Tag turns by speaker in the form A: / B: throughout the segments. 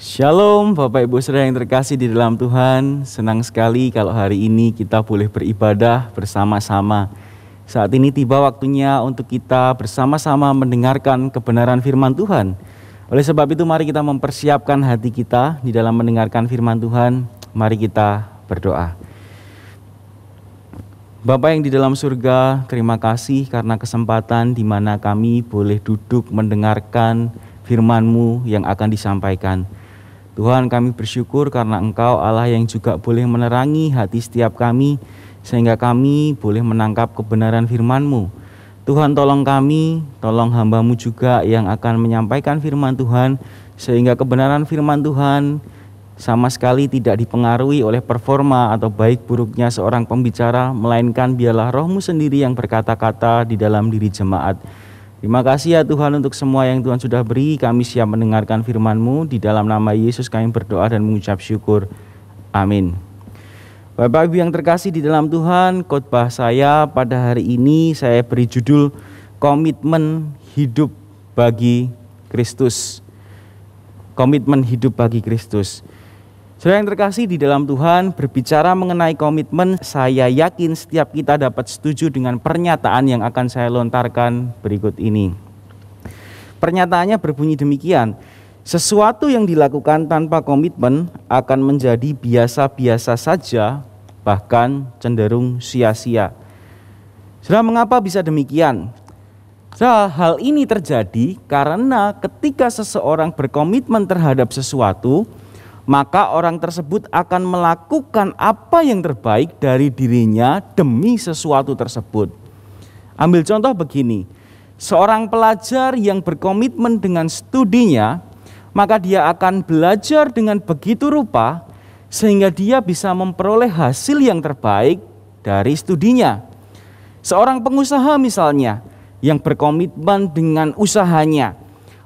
A: Shalom Bapak Ibu Saudara yang terkasih di dalam Tuhan. Senang sekali kalau hari ini kita boleh beribadah bersama-sama. Saat ini tiba waktunya untuk kita bersama-sama mendengarkan kebenaran firman Tuhan. Oleh sebab itu mari kita mempersiapkan hati kita di dalam mendengarkan firman Tuhan. Mari kita berdoa. Bapa yang di dalam surga, terima kasih karena kesempatan di mana kami boleh duduk mendengarkan firman-Mu yang akan disampaikan. Tuhan, kami bersyukur karena Engkau Allah yang juga boleh menerangi hati setiap kami, sehingga kami boleh menangkap kebenaran firman-Mu. Tuhan, tolong kami, tolong hamba-Mu juga yang akan menyampaikan firman Tuhan, sehingga kebenaran firman Tuhan sama sekali tidak dipengaruhi oleh performa atau baik buruknya seorang pembicara, melainkan biarlah Roh-Mu sendiri yang berkata-kata di dalam diri jemaat. Terima kasih ya Tuhan untuk semua yang Tuhan sudah beri. Kami siap mendengarkan firman-Mu. Di dalam nama Yesus kami berdoa dan mengucap syukur. Amin. Bapak Ibu yang terkasih di dalam Tuhan, khotbah saya pada hari ini saya beri judul Komitmen Hidup Bagi Kristus. Komitmen hidup bagi Kristus. Saudara yang terkasih di dalam Tuhan, berbicara mengenai komitmen, saya yakin setiap kita dapat setuju dengan pernyataan yang akan saya lontarkan berikut ini. Pernyataannya berbunyi demikian, sesuatu yang dilakukan tanpa komitmen akan menjadi biasa-biasa saja, bahkan cenderung sia-sia. Saudara, mengapa bisa demikian? Saudara, hal ini terjadi karena ketika seseorang berkomitmen terhadap sesuatu, maka orang tersebut akan melakukan apa yang terbaik dari dirinya demi sesuatu tersebut. Ambil contoh begini, seorang pelajar yang berkomitmen dengan studinya, maka dia akan belajar dengan begitu rupa sehingga dia bisa memperoleh hasil yang terbaik dari studinya. Seorang pengusaha misalnya yang berkomitmen dengan usahanya,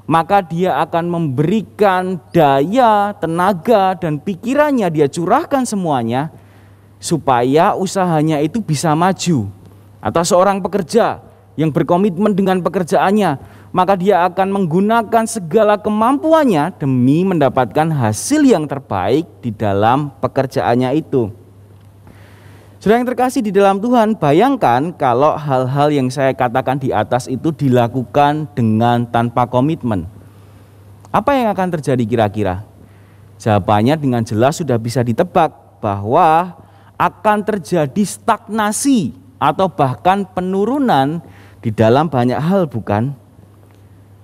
A: maka dia akan memberikan daya, tenaga, dan pikirannya dia curahkan semuanya supaya usahanya itu bisa maju. Atau seorang pekerja yang berkomitmen dengan pekerjaannya, maka dia akan menggunakan segala kemampuannya demi mendapatkan hasil yang terbaik di dalam pekerjaannya itu. Saudara yang terkasih di dalam Tuhan, bayangkan kalau hal-hal yang saya katakan di atas itu dilakukan dengan tanpa komitmen. Apa yang akan terjadi kira-kira? Jawabannya dengan jelas sudah bisa ditebak bahwa akan terjadi stagnasi atau bahkan penurunan di dalam banyak hal, bukan?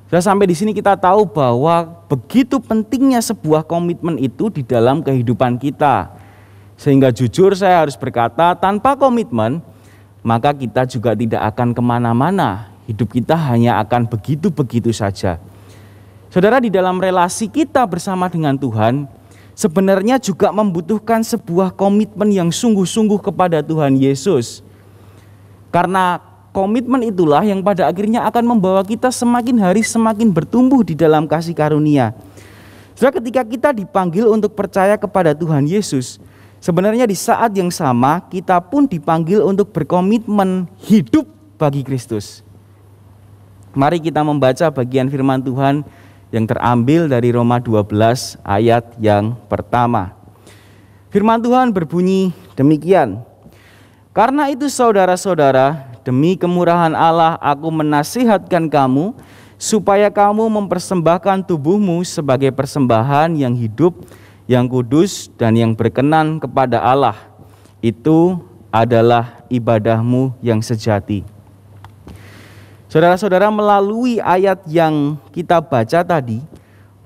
A: Sudah sampai di sini kita tahu bahwa begitu pentingnya sebuah komitmen itu di dalam kehidupan kita. Sehingga jujur saya harus berkata, tanpa komitmen, maka kita juga tidak akan kemana-mana. Hidup kita hanya akan begitu-begitu saja. Saudara, di dalam relasi kita bersama dengan Tuhan, sebenarnya juga membutuhkan sebuah komitmen yang sungguh-sungguh kepada Tuhan Yesus. Karena komitmen itulah yang pada akhirnya akan membawa kita semakin hari semakin bertumbuh di dalam kasih karunia. Saudara, ketika kita dipanggil untuk percaya kepada Tuhan Yesus, sebenarnya di saat yang sama kita pun dipanggil untuk berkomitmen hidup bagi Kristus. Mari kita membaca bagian firman Tuhan yang terambil dari Roma 12 ayat yang pertama. Firman Tuhan berbunyi demikian. Karena itu saudara-saudara, demi kemurahan Allah aku menasihatkan kamu supaya kamu mempersembahkan tubuhmu sebagai persembahan yang hidup, yang kudus dan yang berkenan kepada Allah. Itu adalah ibadahmu yang sejati. Saudara-saudara, melalui ayat yang kita baca tadi,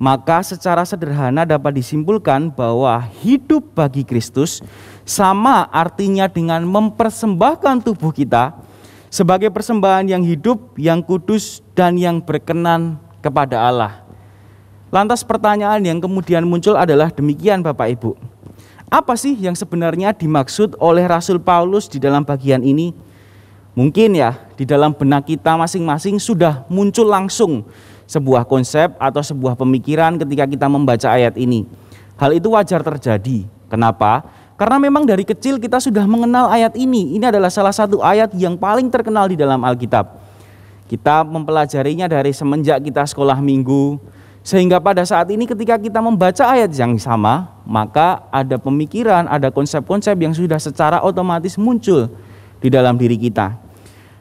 A: maka secara sederhana dapat disimpulkan bahwa hidup bagi Kristus sama artinya dengan mempersembahkan tubuh kita sebagai persembahan yang hidup, yang kudus dan yang berkenan kepada Allah. Lantas pertanyaan yang kemudian muncul adalah demikian Bapak Ibu. Apa sih yang sebenarnya dimaksud oleh Rasul Paulus di dalam bagian ini? Mungkin ya di dalam benak kita masing-masing sudah muncul langsung sebuah konsep atau sebuah pemikiran ketika kita membaca ayat ini. Hal itu wajar terjadi. Kenapa? Karena memang dari kecil kita sudah mengenal ayat ini. Ini adalah salah satu ayat yang paling terkenal di dalam Alkitab. Kita mempelajarinya dari semenjak kita sekolah minggu, Sehingga pada saat ini ketika kita membaca ayat yang sama, maka ada pemikiran, ada konsep-konsep yang sudah secara otomatis muncul di dalam diri kita.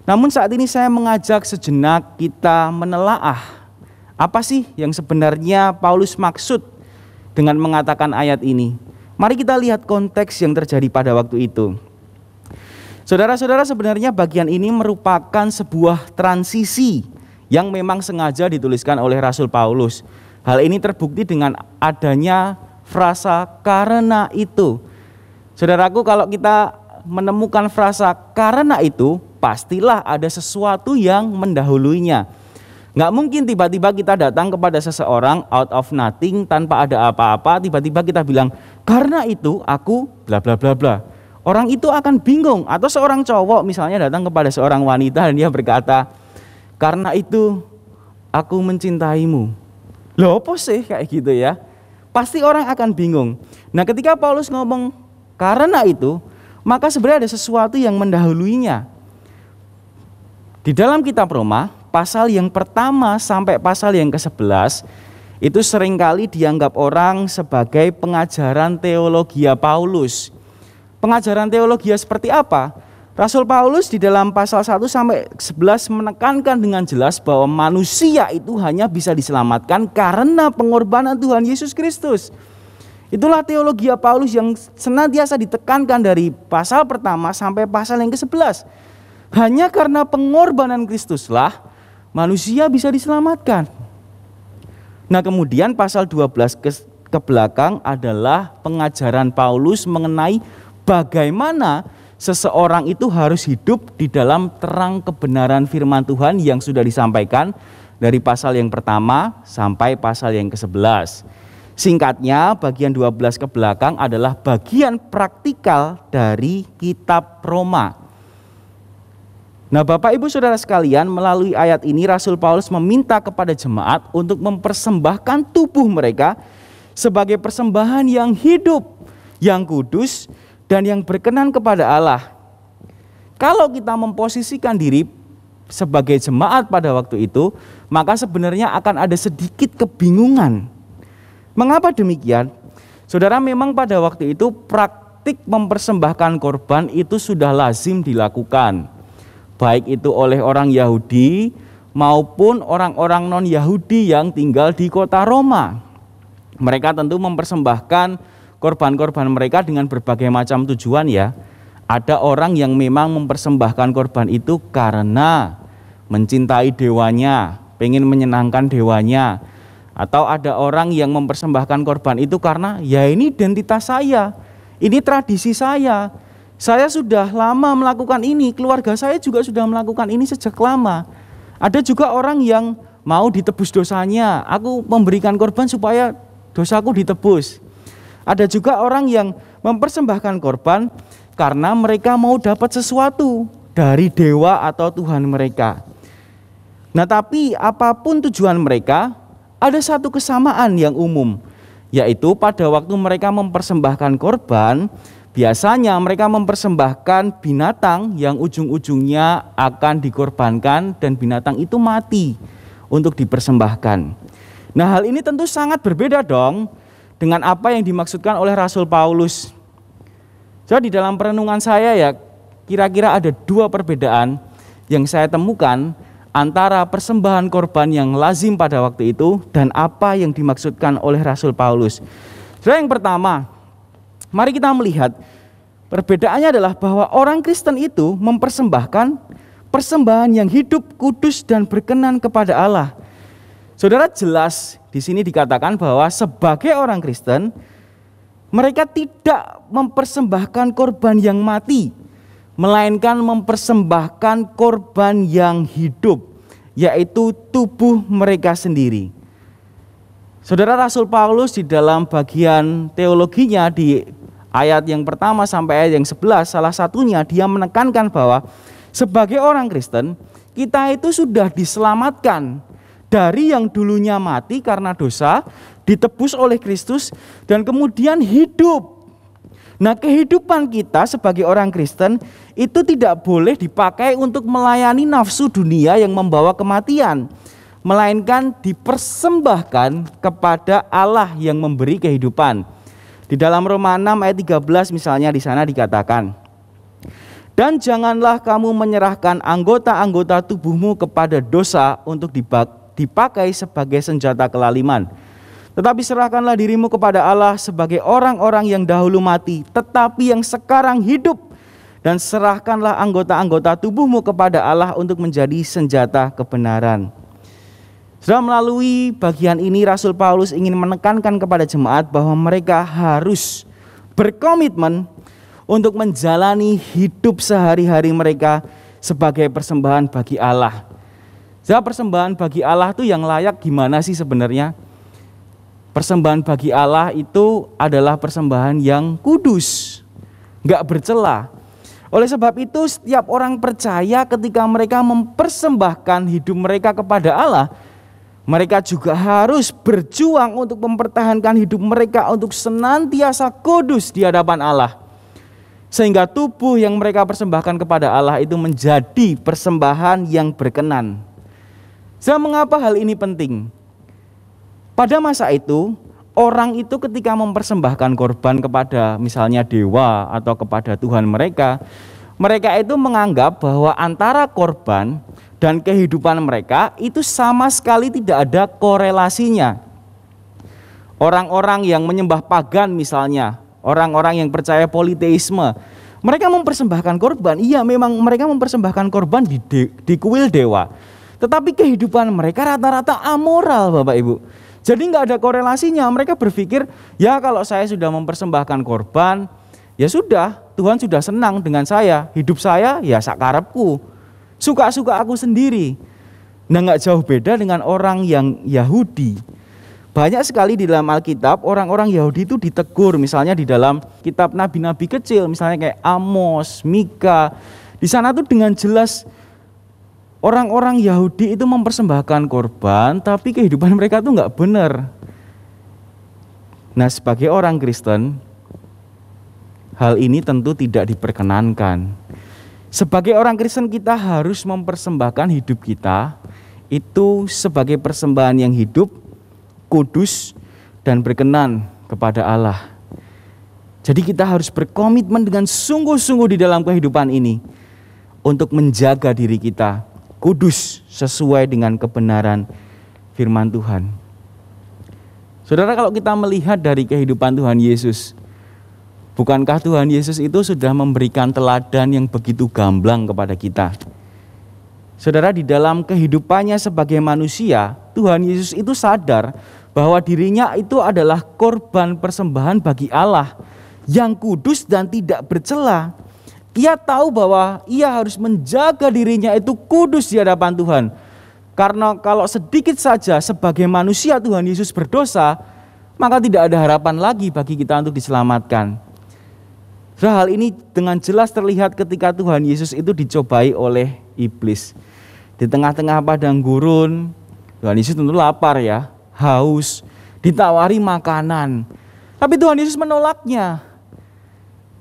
A: Namun saat ini saya mengajak sejenak kita menelaah apa sih yang sebenarnya Paulus maksud dengan mengatakan ayat ini. Mari kita lihat konteks yang terjadi pada waktu itu. Saudara-saudara, sebenarnya bagian ini merupakan sebuah transisi yang memang sengaja dituliskan oleh Rasul Paulus. Hal ini terbukti dengan adanya frasa karena itu. Saudaraku, kalau kita menemukan frasa karena itu, pastilah ada sesuatu yang mendahuluinya. Nggak mungkin tiba-tiba kita datang kepada seseorang out of nothing, tanpa ada apa-apa, tiba-tiba kita bilang, karena itu aku bla bla bla bla. Orang itu akan bingung. Atau seorang cowok misalnya datang kepada seorang wanita dan dia berkata, karena itu aku mencintaimu. Loh apa sih kayak gitu ya? Pasti orang akan bingung. Nah, ketika Paulus ngomong karena itu, maka sebenarnya ada sesuatu yang mendahuluinya. Di dalam kitab Roma, pasal yang pertama sampai pasal yang ke-11, itu seringkali dianggap orang sebagai pengajaran teologia Paulus. Pengajaran teologia seperti apa? Rasul Paulus di dalam pasal 1 sampai 11 menekankan dengan jelas bahwa manusia itu hanya bisa diselamatkan karena pengorbanan Tuhan Yesus Kristus. Itulah teologi Paulus yang senantiasa ditekankan dari pasal pertama sampai pasal yang ke-11. Hanya karena pengorbanan Kristuslah manusia bisa diselamatkan. Nah, kemudian pasal 12 ke belakang adalah pengajaran Paulus mengenai bagaimana seseorang itu harus hidup di dalam terang kebenaran firman Tuhan yang sudah disampaikan dari pasal yang pertama sampai pasal yang ke-11. Singkatnya, bagian 12 ke belakang adalah bagian praktikal dari kitab Roma. Nah, Bapak Ibu Saudara sekalian, melalui ayat ini Rasul Paulus meminta kepada jemaat untuk mempersembahkan tubuh mereka sebagai persembahan yang hidup, yang kudus, dan yang berkenan kepada Allah. Kalau kita memposisikan diri sebagai jemaat pada waktu itu, maka sebenarnya akan ada sedikit kebingungan. Mengapa demikian? Saudara, memang pada waktu itu praktik mempersembahkan korban itu sudah lazim dilakukan. Baik itu oleh orang Yahudi maupun orang-orang non-Yahudi yang tinggal di kota Roma. Mereka tentu mempersembahkan korban-korban mereka dengan berbagai macam tujuan ya. Ada orang yang memang mempersembahkan korban itu karena mencintai dewanya, pengen menyenangkan dewanya. Atau ada orang yang mempersembahkan korban itu karena ya ini identitas saya, ini tradisi saya sudah lama melakukan ini, keluarga saya juga sudah melakukan ini sejak lama. Ada juga orang yang mau ditebus dosanya, aku memberikan korban supaya dosaku ditebus. Ada juga orang yang mempersembahkan korban karena mereka mau dapat sesuatu dari dewa atau Tuhan mereka. Nah, tapi apapun tujuan mereka, ada satu kesamaan yang umum, yaitu pada waktu mereka mempersembahkan korban, biasanya mereka mempersembahkan binatang yang ujung-ujungnya akan dikorbankan dan binatang itu mati untuk dipersembahkan. Nah, hal ini tentu sangat berbeda dong dengan apa yang dimaksudkan oleh Rasul Paulus. Jadi dalam perenungan saya ya, kira-kira ada dua perbedaan yang saya temukan antara persembahan korban yang lazim pada waktu itu dan apa yang dimaksudkan oleh Rasul Paulus. Yang pertama, mari kita melihat perbedaannya adalah bahwa orang Kristen itu mempersembahkan persembahan yang hidup, kudus, dan berkenan kepada Allah. Saudara, jelas di sini dikatakan bahwa sebagai orang Kristen, mereka tidak mempersembahkan korban yang mati, melainkan mempersembahkan korban yang hidup, yaitu tubuh mereka sendiri. Saudara, Rasul Paulus di dalam bagian teologinya di ayat yang pertama sampai ayat yang 11, salah satunya dia menekankan bahwa sebagai orang Kristen, kita itu sudah diselamatkan dari yang dulunya mati karena dosa, ditebus oleh Kristus, dan kemudian hidup. Nah, kehidupan kita sebagai orang Kristen itu tidak boleh dipakai untuk melayani nafsu dunia yang membawa kematian, melainkan dipersembahkan kepada Allah yang memberi kehidupan. Di dalam Roma 6 ayat 13 misalnya di sana dikatakan, dan janganlah kamu menyerahkan anggota-anggota tubuhmu kepada dosa untuk dipakai sebagai senjata kelaliman. Tetapi serahkanlah dirimu kepada Allah sebagai orang-orang yang dahulu mati, tetapi yang sekarang hidup. Dan serahkanlah anggota-anggota tubuhmu kepada Allah untuk menjadi senjata kebenaran. Setelah melalui bagian ini, Rasul Paulus ingin menekankan kepada jemaat bahwa mereka harus berkomitmen untuk menjalani hidup sehari-hari mereka sebagai persembahan bagi Allah. Persembahan bagi Allah itu yang layak gimana sih sebenarnya? Persembahan bagi Allah itu adalah persembahan yang kudus, nggak bercela. Oleh sebab itu setiap orang percaya ketika mereka mempersembahkan hidup mereka kepada Allah, mereka juga harus berjuang untuk mempertahankan hidup mereka untuk senantiasa kudus di hadapan Allah. Sehingga tubuh yang mereka persembahkan kepada Allah itu menjadi persembahan yang berkenan. Mengapa hal ini penting? Pada masa itu, orang itu ketika mempersembahkan korban kepada misalnya dewa atau kepada Tuhan mereka itu menganggap bahwa antara korban dan kehidupan mereka itu sama sekali tidak ada korelasinya. Orang-orang yang menyembah pagan misalnya, orang-orang yang percaya politeisme, mereka mempersembahkan korban. Iya, memang mereka mempersembahkan korban di kuil dewa. Tetapi kehidupan mereka rata-rata amoral, Bapak Ibu. Jadi nggak ada korelasinya. Mereka berpikir, ya kalau saya sudah mempersembahkan korban, ya sudah, Tuhan sudah senang dengan saya. Hidup saya ya sakarepku, suka-suka aku sendiri. Nah, nggak jauh beda dengan orang yang Yahudi. Banyak sekali di dalam Alkitab orang-orang Yahudi itu ditegur. Misalnya di dalam kitab nabi-nabi kecil, misalnya kayak Amos, Mika. Di sana tuh dengan jelas orang-orang Yahudi itu mempersembahkan korban, tapi kehidupan mereka tuh nggak benar. Nah, sebagai orang Kristen, hal ini tentu tidak diperkenankan. Sebagai orang Kristen kita harus mempersembahkan hidup kita itu sebagai persembahan yang hidup, kudus, dan berkenan kepada Allah. Jadi kita harus berkomitmen dengan sungguh-sungguh di dalam kehidupan ini untuk menjaga diri kita kudus sesuai dengan kebenaran firman Tuhan. Saudara, kalau kita melihat dari kehidupan Tuhan Yesus, bukankah Tuhan Yesus itu sudah memberikan teladan yang begitu gamblang kepada kita? Saudara, di dalam kehidupannya sebagai manusia, Tuhan Yesus itu sadar bahwa dirinya itu adalah korban persembahan bagi Allah yang kudus dan tidak bercela. Ia tahu bahwa ia harus menjaga dirinya itu kudus di hadapan Tuhan. Karena kalau sedikit saja sebagai manusia Tuhan Yesus berdosa, maka tidak ada harapan lagi bagi kita untuk diselamatkan. Hal ini dengan jelas terlihat ketika Tuhan Yesus itu dicobai oleh iblis. Di tengah-tengah padang gurun, Tuhan Yesus tentu lapar ya, haus, ditawari makanan. Tapi Tuhan Yesus menolaknya.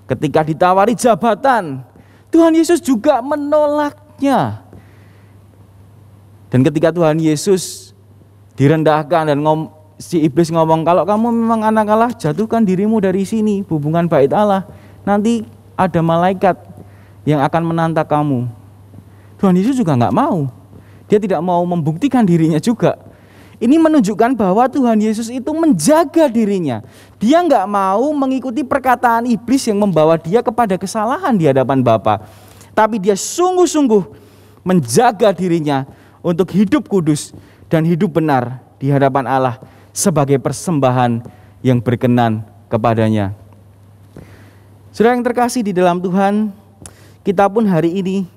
A: Ketika ditawari jabatan, Tuhan Yesus juga menolaknya. Dan ketika Tuhan Yesus direndahkan dan si iblis ngomong, kalau kamu memang anak Allah, jatuhkan dirimu dari sini, hubungan bait Allah. Nanti ada malaikat yang akan menantang kamu. Tuhan Yesus juga nggak mau. Dia tidak mau membuktikan dirinya juga. Ini menunjukkan bahwa Tuhan Yesus itu menjaga dirinya. Dia nggak mau mengikuti perkataan iblis yang membawa dia kepada kesalahan di hadapan Bapa. Tapi dia sungguh-sungguh menjaga dirinya untuk hidup kudus dan hidup benar di hadapan Allah sebagai persembahan yang berkenan kepadanya. Saudara yang terkasih di dalam Tuhan, kita pun hari ini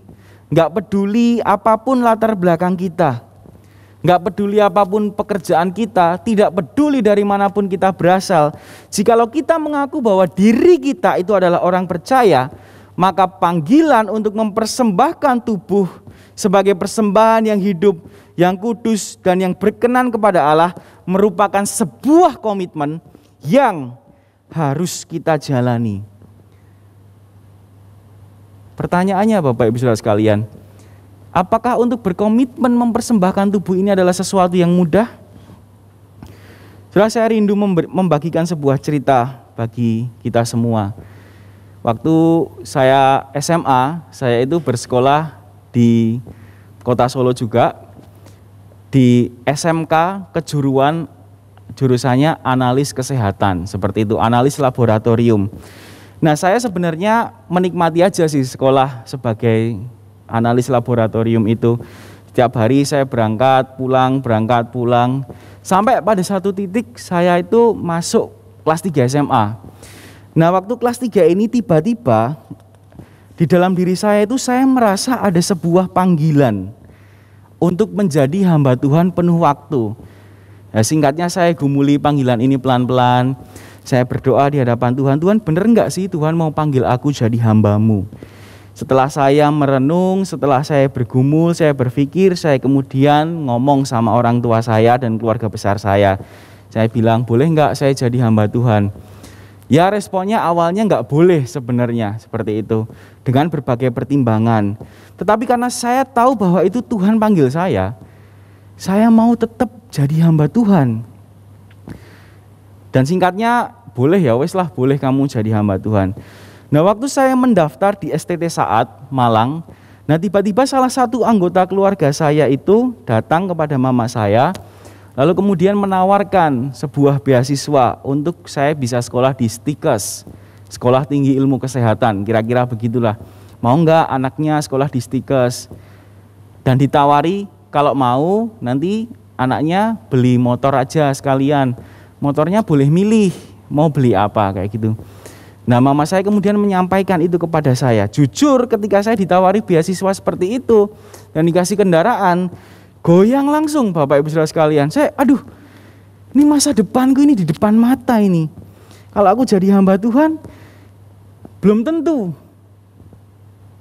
A: nggak peduli apapun latar belakang kita. Nggak peduli apapun pekerjaan kita, tidak peduli dari manapun kita berasal. Jikalau kita mengaku bahwa diri kita itu adalah orang percaya, maka panggilan untuk mempersembahkan tubuh sebagai persembahan yang hidup, yang kudus, dan yang berkenan kepada Allah merupakan sebuah komitmen yang harus kita jalani. Pertanyaannya Bapak Ibu Saudara sekalian, Apakah untuk berkomitmen mempersembahkan tubuh ini adalah sesuatu yang mudah? Saudara, saya rindu membagikan sebuah cerita bagi kita semua. Waktu saya SMA, saya itu bersekolah di kota Solo juga, di SMK kejuruan, jurusannya analis kesehatan, seperti itu, analis laboratorium. Nah, saya sebenarnya menikmati aja sih sekolah sebagai analis laboratorium itu. Setiap hari saya berangkat pulang, sampai pada satu titik saya itu masuk kelas 3 SMA. Nah, waktu kelas 3 ini tiba-tiba di dalam diri saya itu saya merasa ada sebuah panggilan untuk menjadi hamba Tuhan penuh waktu. Nah, singkatnya saya gumuli panggilan ini pelan-pelan. Saya berdoa di hadapan Tuhan, Tuhan bener enggak sih Tuhan mau panggil aku jadi hamba-Mu? Setelah saya merenung, setelah saya bergumul, saya berpikir, saya kemudian ngomong sama orang tua saya dan keluarga besar saya. Saya bilang, boleh enggak saya jadi hamba Tuhan? Ya, responnya awalnya enggak boleh sebenarnya, seperti itu. Dengan berbagai pertimbangan. Tetapi karena saya tahu bahwa itu Tuhan panggil saya mau tetap jadi hamba Tuhan. Dan singkatnya, boleh ya, wes lah, boleh kamu jadi hamba Tuhan. Nah, waktu saya mendaftar di STT Saat Malang, nah tiba-tiba salah satu anggota keluarga saya itu datang kepada mama saya, lalu kemudian menawarkan sebuah beasiswa untuk saya bisa sekolah di STIKES, Sekolah Tinggi Ilmu Kesehatan, kira-kira begitulah. Mau enggak anaknya sekolah di STIKES? Dan ditawari kalau mau nanti anaknya beli motor aja sekalian. Motornya boleh milih mau beli apa kayak gitu. Nah, mama saya kemudian menyampaikan itu kepada saya. Jujur ketika saya ditawari beasiswa seperti itu dan dikasih kendaraan, goyang langsung Bapak Ibu Saudara sekalian. Saya ini masa depanku ini di depan mata ini. Kalau aku jadi hamba Tuhan, belum tentu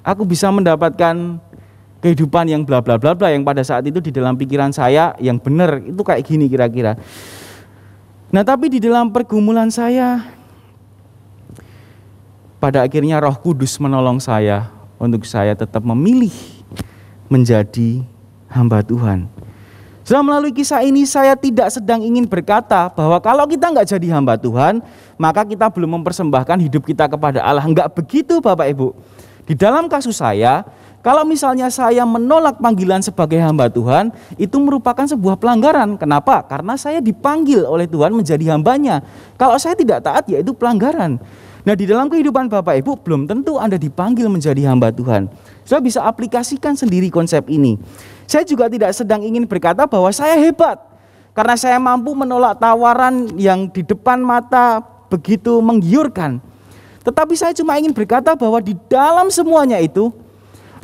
A: aku bisa mendapatkan kehidupan yang bla bla bla bla yang pada saat itu di dalam pikiran saya yang benar itu kayak gini kira-kira. Nah, tapi di dalam pergumulan saya, pada akhirnya Roh Kudus menolong saya untuk saya tetap memilih menjadi hamba Tuhan. Setelah melalui kisah ini saya tidak sedang ingin berkata bahwa kalau kita nggak jadi hamba Tuhan, maka kita belum mempersembahkan hidup kita kepada Allah. Enggak begitu Bapak Ibu. Di dalam kasus saya, kalau misalnya saya menolak panggilan sebagai hamba Tuhan, itu merupakan sebuah pelanggaran. Kenapa? Karena saya dipanggil oleh Tuhan menjadi hambanya. Kalau saya tidak taat, ya itu pelanggaran. Nah, di dalam kehidupan Bapak Ibu, belum tentu Anda dipanggil menjadi hamba Tuhan. Saya bisa aplikasikan sendiri konsep ini. Saya juga tidak sedang ingin berkata bahwa saya hebat, karena saya mampu menolak tawaran yang di depan mata begitu menggiurkan. Tetapi saya cuma ingin berkata bahwa di dalam semuanya itu,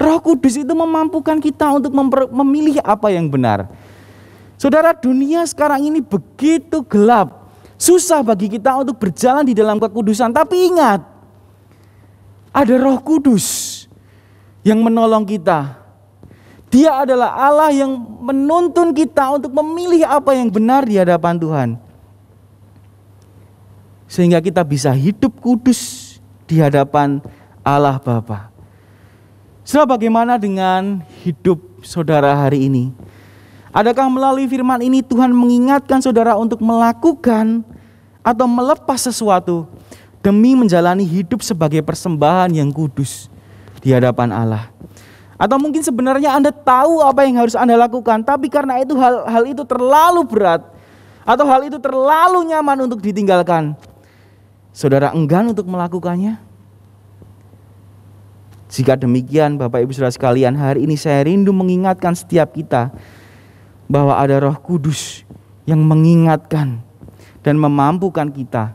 A: Roh Kudus itu memampukan kita untuk memilih apa yang benar. Saudara, dunia sekarang ini begitu gelap. Susah bagi kita untuk berjalan di dalam kekudusan. Tapi ingat, ada Roh Kudus yang menolong kita. Dia adalah Allah yang menuntun kita untuk memilih apa yang benar di hadapan Tuhan. Sehingga kita bisa hidup kudus di hadapan Allah Bapa. Saudara, bagaimana dengan hidup saudara hari ini? Adakah melalui firman ini Tuhan mengingatkan saudara untuk melakukan atau melepas sesuatu demi menjalani hidup sebagai persembahan yang kudus di hadapan Allah? Atau mungkin sebenarnya Anda tahu apa yang harus Anda lakukan, tapi karena itu hal itu terlalu berat atau hal itu terlalu nyaman untuk ditinggalkan, saudara enggan untuk melakukannya? Jika demikian Bapak Ibu Saudara sekalian, hari ini saya rindu mengingatkan setiap kita bahwa ada Roh Kudus yang mengingatkan dan memampukan kita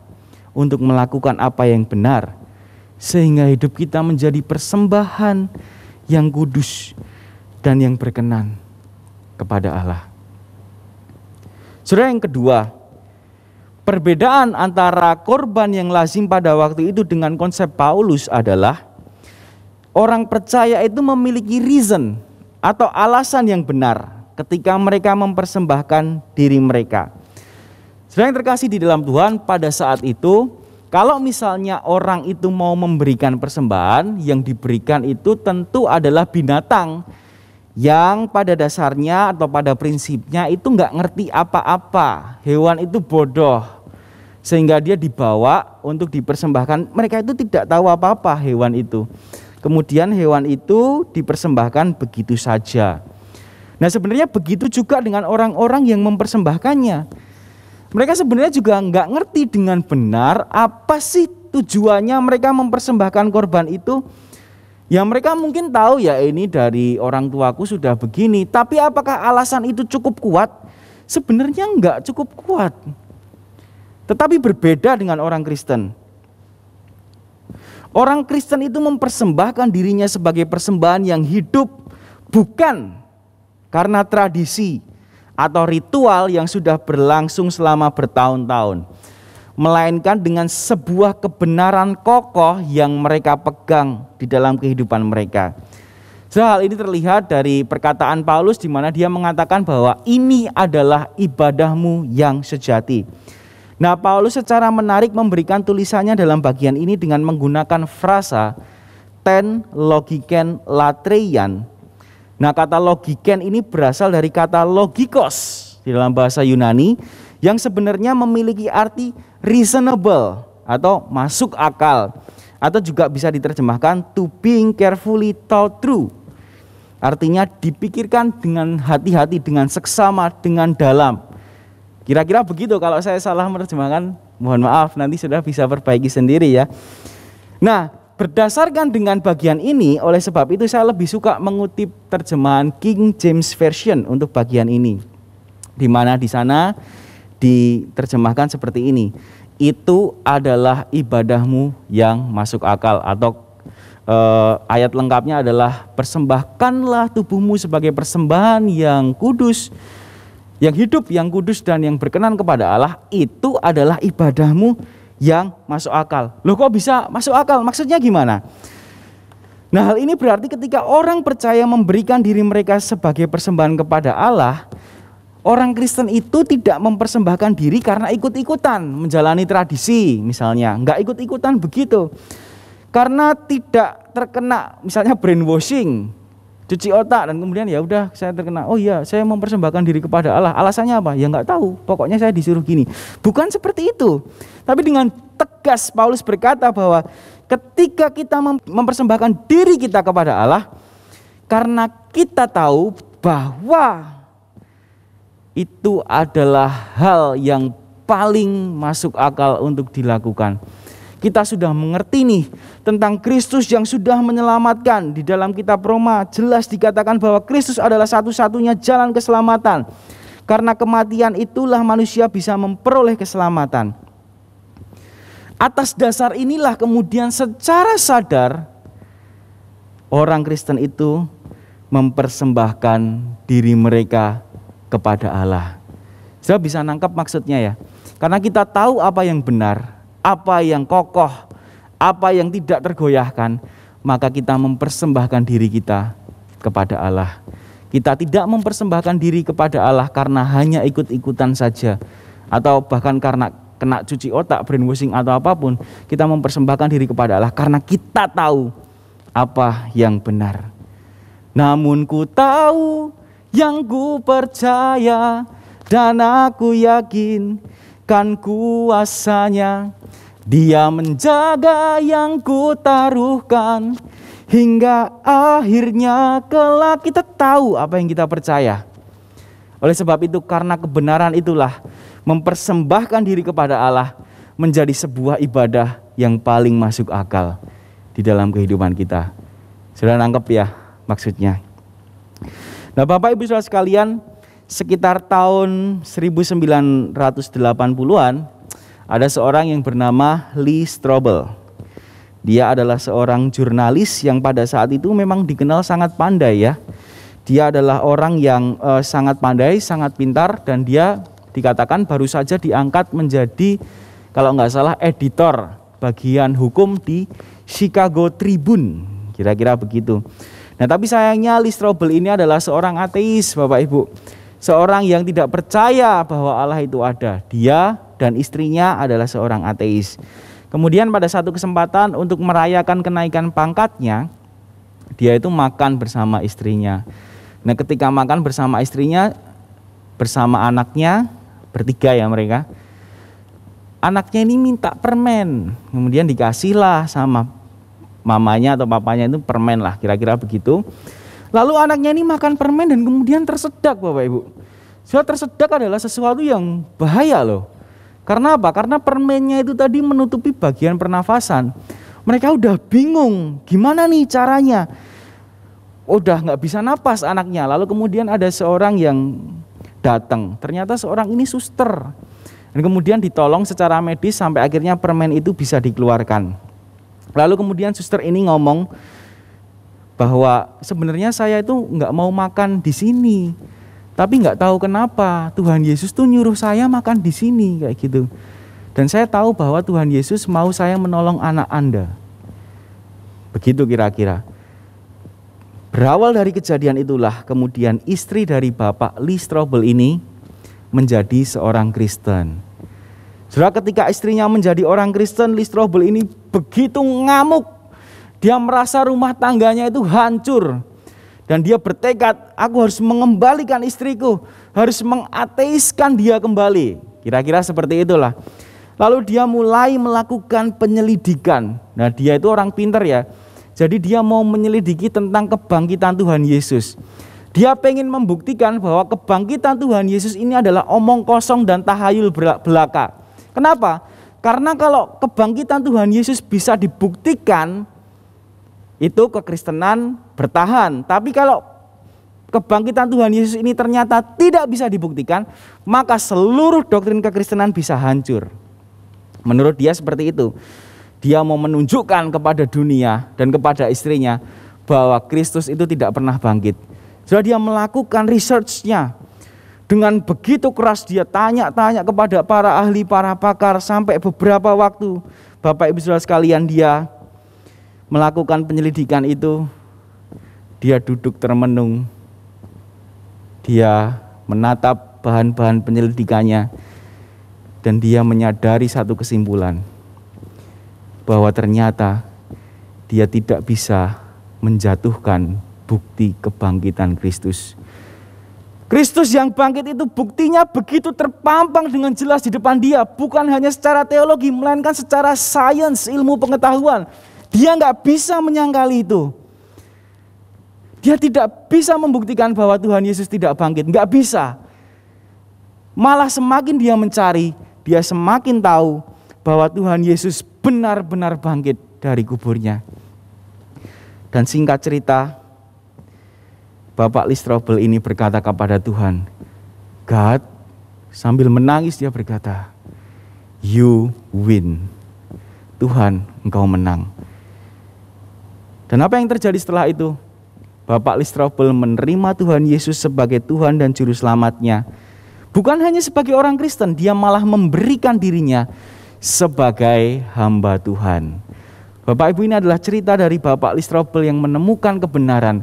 A: untuk melakukan apa yang benar, sehingga hidup kita menjadi persembahan yang kudus dan yang berkenan kepada Allah. Saudara, yang kedua, perbedaan antara korban yang lazim pada waktu itu dengan konsep Paulus adalah orang percaya itu memiliki reason atau alasan yang benar ketika mereka mempersembahkan diri mereka. Saudara yang terkasih di dalam Tuhan, pada saat itu kalau misalnya orang itu mau memberikan persembahan, yang diberikan itu tentu adalah binatang yang pada dasarnya atau pada prinsipnya itu nggak ngerti apa-apa. Hewan itu bodoh, sehingga dia dibawa untuk dipersembahkan. Mereka itu tidak tahu apa-apa hewan itu. Kemudian hewan itu dipersembahkan begitu saja. Nah, sebenarnya begitu juga dengan orang-orang yang mempersembahkannya. Mereka sebenarnya juga nggak ngerti dengan benar apa sih tujuannya mereka mempersembahkan korban itu. Ya mereka mungkin tahu ya ini dari orang tuaku sudah begini, tapi apakah alasan itu cukup kuat? Sebenarnya enggak cukup kuat. Tetapi berbeda dengan orang Kristen. Orang Kristen itu mempersembahkan dirinya sebagai persembahan yang hidup, bukan karena tradisi atau ritual yang sudah berlangsung selama bertahun-tahun, melainkan dengan sebuah kebenaran kokoh yang mereka pegang di dalam kehidupan mereka. Hal ini terlihat dari perkataan Paulus di mana dia mengatakan bahwa ini adalah ibadahmu yang sejati. Nah, Paulus secara menarik memberikan tulisannya dalam bagian ini dengan menggunakan frasa ten logiken latreian. Nah, kata logiken ini berasal dari kata logikos di dalam bahasa Yunani yang sebenarnya memiliki arti reasonable atau masuk akal, atau juga bisa diterjemahkan to being carefully thought through. Artinya dipikirkan dengan hati-hati, dengan seksama, dengan dalam. Kira-kira begitu. Kalau saya salah menerjemahkan, mohon maaf, nanti sudah bisa perbaiki sendiri ya. Nah, berdasarkan dengan bagian ini, oleh sebab itu saya lebih suka mengutip terjemahan King James Version untuk bagian ini, di mana di sana diterjemahkan seperti ini. Itu adalah ibadahmu yang masuk akal, atau ayat lengkapnya adalah persembahkanlah tubuhmu sebagai persembahan yang kudus, yang hidup, yang kudus dan yang berkenan kepada Allah. Itu adalah ibadahmu yang masuk akal. Loh, kok bisa masuk akal? Maksudnya gimana? Nah, hal ini berarti ketika orang percaya memberikan diri mereka sebagai persembahan kepada Allah, orang Kristen itu tidak mempersembahkan diri karena ikut-ikutan menjalani tradisi misalnya, enggak ikut-ikutan begitu. Karena tidak terkena misalnya brainwashing, cuci otak dan kemudian ya udah saya terkena, oh iya saya mempersembahkan diri kepada Allah. Alasannya apa? Ya enggak tahu, pokoknya saya disuruh gini. Bukan seperti itu. Tapi dengan tegas Paulus berkata bahwa ketika kita mempersembahkan diri kita kepada Allah, karena kita tahu bahwa itu adalah hal yang paling masuk akal untuk dilakukan. Kita sudah mengerti nih tentang Kristus yang sudah menyelamatkan. Di dalam kitab Roma jelas dikatakan bahwa Kristus adalah satu-satunya jalan keselamatan. Karena kematian itulah manusia bisa memperoleh keselamatan. Atas dasar inilah kemudian secara sadar orang Kristen itu mempersembahkan diri mereka kepada Allah. Saya bisa nangkap maksudnya ya. Karena kita tahu apa yang benar, apa yang kokoh, apa yang tidak tergoyahkan, maka kita mempersembahkan diri kita kepada Allah. Kita tidak mempersembahkan diri kepada Allah karena hanya ikut-ikutan saja, atau bahkan karena kena cuci otak, brainwashing atau apapun. Kita mempersembahkan diri kepada Allah karena kita tahu apa yang benar. Namun ku tahu yang ku percaya dan aku yakin kan kuasanya. Dia menjaga yang ku taruhkan hingga akhirnya kelak. Kita tahu apa yang kita percaya. Oleh sebab itu, karena kebenaran itulah mempersembahkan diri kepada Allah menjadi sebuah ibadah yang paling masuk akal di dalam kehidupan kita. Sudah nangkep ya maksudnya? Nah, Bapak Ibu Saudara sekalian, sekitar tahun 1980-an ada seorang yang bernama Lee Strobel. Dia adalah seorang jurnalis yang pada saat itu memang dikenal sangat pandai ya. Dia adalah orang yang sangat pandai, sangat pintar, dan dia dikatakan baru saja diangkat menjadi, kalau nggak salah, editor bagian hukum di Chicago Tribune, kira-kira begitu. Nah, tapi sayangnya Lee Strobel ini adalah seorang ateis, Bapak Ibu. Seorang yang tidak percaya bahwa Allah itu ada. Dia dan istrinya adalah seorang ateis. Kemudian pada satu kesempatan untuk merayakan kenaikan pangkatnya, dia itu makan bersama istrinya. Nah, ketika makan bersama istrinya, bersama anaknya, bertiga ya mereka. Anaknya ini minta permen, kemudian dikasihlah sama mamanya atau papanya itu permen lah, kira-kira begitu. Lalu anaknya ini makan permen dan kemudian tersedak, Bapak Ibu. Tersedak adalah sesuatu yang bahaya loh. Karena apa? Karena permennya itu tadi menutupi bagian pernafasan. Mereka udah bingung, gimana nih caranya? Udah nggak bisa napas anaknya. Lalu kemudian ada seorang yang datang. Ternyata seorang ini suster. Dan kemudian ditolong secara medis sampai akhirnya permen itu bisa dikeluarkan. Lalu kemudian suster ini ngomong bahwa sebenarnya saya itu nggak mau makan di sini. Tapi nggak tahu kenapa Tuhan Yesus tuh nyuruh saya makan di sini kayak gitu. Dan saya tahu bahwa Tuhan Yesus mau saya menolong anak Anda. Begitu kira-kira. Berawal dari kejadian itulah kemudian istri dari Bapak Lee Strobel ini menjadi seorang Kristen. Saudara, ketika istrinya menjadi orang Kristen, Lee Strobel ini begitu ngamuk. Dia merasa rumah tangganya itu hancur. Dan dia bertekad, aku harus mengembalikan istriku, harus mengateiskan dia kembali. Kira-kira seperti itulah. Lalu dia mulai melakukan penyelidikan. Nah, dia itu orang pintar ya. Jadi dia mau menyelidiki tentang kebangkitan Tuhan Yesus. Dia pengen membuktikan bahwa kebangkitan Tuhan Yesus ini adalah omong kosong dan tahayul belaka. Kenapa? Karena kalau kebangkitan Tuhan Yesus bisa dibuktikan, itu kekristenan bertahan. Tapi kalau kebangkitan Tuhan Yesus ini ternyata tidak bisa dibuktikan, maka seluruh doktrin kekristenan bisa hancur. Menurut dia seperti itu. Dia mau menunjukkan kepada dunia dan kepada istrinya bahwa Kristus itu tidak pernah bangkit. Jadi dia melakukan research-nya. Dengan begitu keras dia tanya-tanya kepada para ahli, para pakar, sampai beberapa waktu. Bapak Ibu Saudara sekalian, dia melakukan penyelidikan itu. Dia duduk termenung. Dia menatap bahan-bahan penyelidikannya. Dan dia menyadari satu kesimpulan. Bahwa ternyata dia tidak bisa menjatuhkan bukti kebangkitan Kristus. Kristus yang bangkit itu buktinya begitu terpampang dengan jelas di depan dia. Bukan hanya secara teologi, melainkan secara sains, ilmu pengetahuan. Dia nggak bisa menyangkali itu. Dia tidak bisa membuktikan bahwa Tuhan Yesus tidak bangkit. Nggak bisa. Malah semakin dia mencari, dia semakin tahu bahwa Tuhan Yesus benar-benar bangkit dari kuburnya. Dan singkat cerita, Bapak Lee Strobel ini berkata kepada Tuhan, God, sambil menangis dia berkata, you win. Tuhan, engkau menang. Dan apa yang terjadi setelah itu? Bapak Lee Strobel menerima Tuhan Yesus sebagai Tuhan dan Juru Selamatnya. Bukan hanya sebagai orang Kristen, dia malah memberikan dirinya sebagai hamba Tuhan. Bapak Ibu, ini adalah cerita dari Bapak Lee Strobel yang menemukan kebenaran.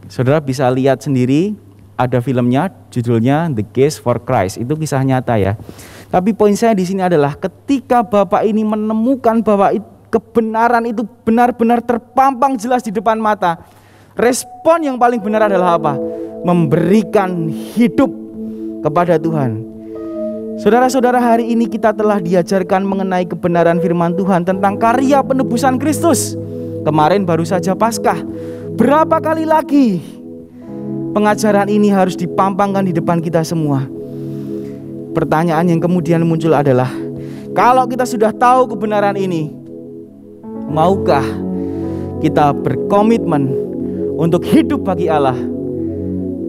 A: Saudara bisa lihat sendiri, ada filmnya, judulnya The Case for Christ. Itu kisah nyata ya. Tapi poin saya di sini adalah ketika Bapak ini menemukan bahwa kebenaran itu benar-benar terpampang jelas di depan mata, respon yang paling benar adalah apa? Memberikan hidup kepada Tuhan. Saudara-saudara, hari ini kita telah diajarkan mengenai kebenaran firman Tuhan tentang karya penebusan Kristus. Kemarin baru saja Paskah. Berapa kali lagi pengajaran ini harus dipampangkan di depan kita semua? Pertanyaan yang kemudian muncul adalah, kalau kita sudah tahu kebenaran ini, maukah kita berkomitmen untuk hidup bagi Allah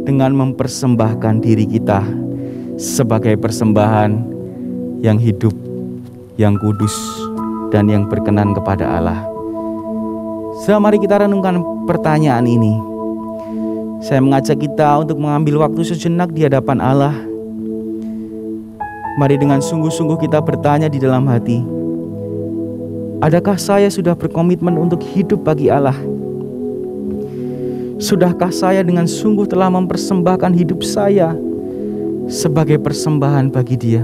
A: dengan mempersembahkan diri kita sebagai persembahan yang hidup, yang kudus, dan yang berkenan kepada Allah? Mari kita renungkan pertanyaan ini. Saya mengajak kita untuk mengambil waktu sejenak di hadapan Allah. Mari dengan sungguh-sungguh kita bertanya di dalam hati, adakah saya sudah berkomitmen untuk hidup bagi Allah? Sudahkah saya dengan sungguh telah mempersembahkan hidup saya sebagai persembahan bagi Dia?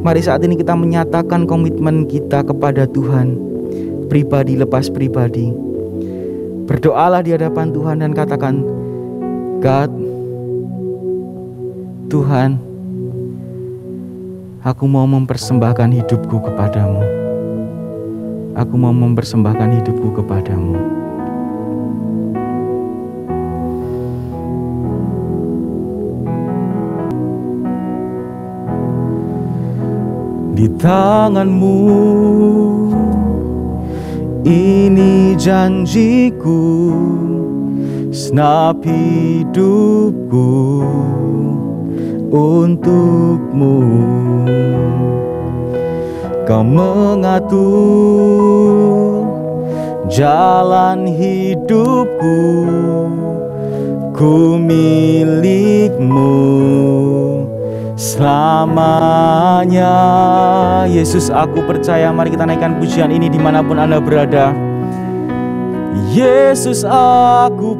A: Mari saat ini kita menyatakan komitmen kita kepada Tuhan, pribadi lepas pribadi. Berdoalah di hadapan Tuhan dan katakan, God, Tuhan, aku mau mempersembahkan hidupku kepadamu. Aku mau mempersembahkan hidupku kepadamu. Di tanganmu ini janjiku, senap hidupku untukmu. Kau mengatur jalan hidupku, ku milikmu selamanya. Yesus, aku percaya. Mari kita naikkan pujian ini dimanapun Anda berada. Yesus, aku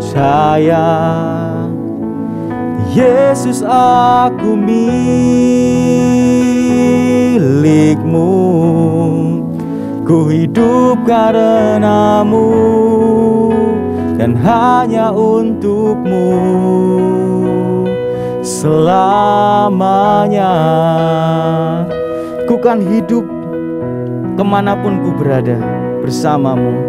A: percaya. Yesus, aku milikmu, ku hidup karenamu dan hanya untukmu selamanya. Ku kan hidup kemanapun ku berada bersamamu,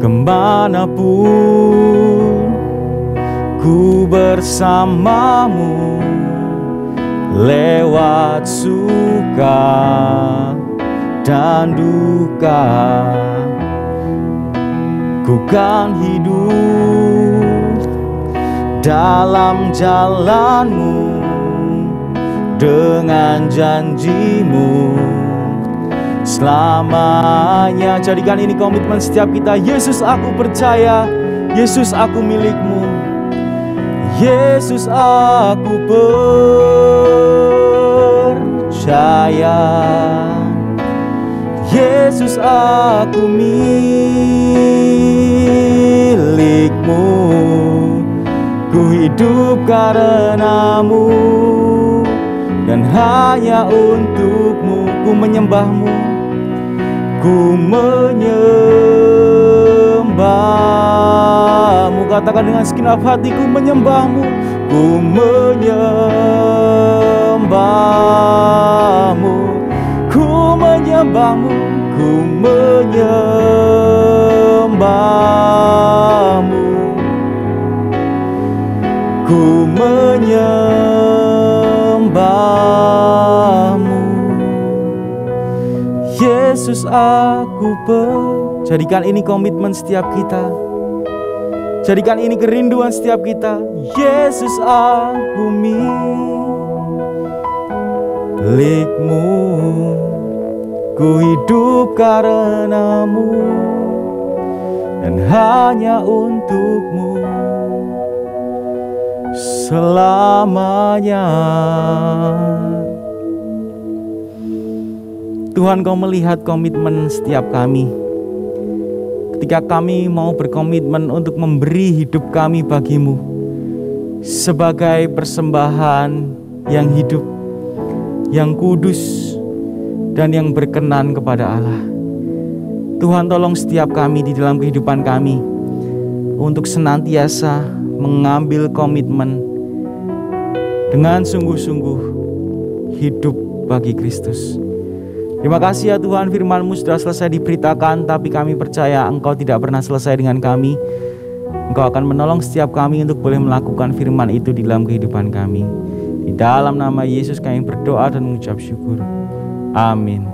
A: kemanapun ku bersamamu, lewat suka dan duka. Ku kan hidup dalam jalanmu dengan janjimu selamanya. Jadikan ini komitmen setiap kita. Yesus, aku percaya. Yesus, aku milikmu. Yesus, aku percaya. Yesus, aku milikmu, ku hidup karenamu dan hanya untukmu. Ku menyembahmu, ku menyembahmu. Katakan dengan segenap hatiku, menyembahmu. Ku menyembahmu, ku menyembahmu, ku menyembahmu, ku menyembahmu. Yesus, aku jadikan ini komitmen setiap kita. Jadikan ini kerinduan setiap kita. Yesus, aku milikmu, ku hidup karenamu dan hanya untukmu selamanya. Tuhan, Kau melihat komitmen setiap kami. Ketika kami mau berkomitmen untuk memberi hidup kami bagimu sebagai persembahan yang hidup, yang kudus, dan yang berkenan kepada Allah. Tuhan, tolong setiap kami di dalam kehidupan kami untuk senantiasa mengambil komitmen dengan sungguh-sungguh hidup bagi Kristus. Terima kasih ya Tuhan, firman-Mu sudah selesai diberitakan, tapi kami percaya Engkau tidak pernah selesai dengan kami. Engkau akan menolong setiap kami untuk boleh melakukan firman itu di dalam kehidupan kami. Di dalam nama Yesus kami berdoa dan mengucap syukur. Amin.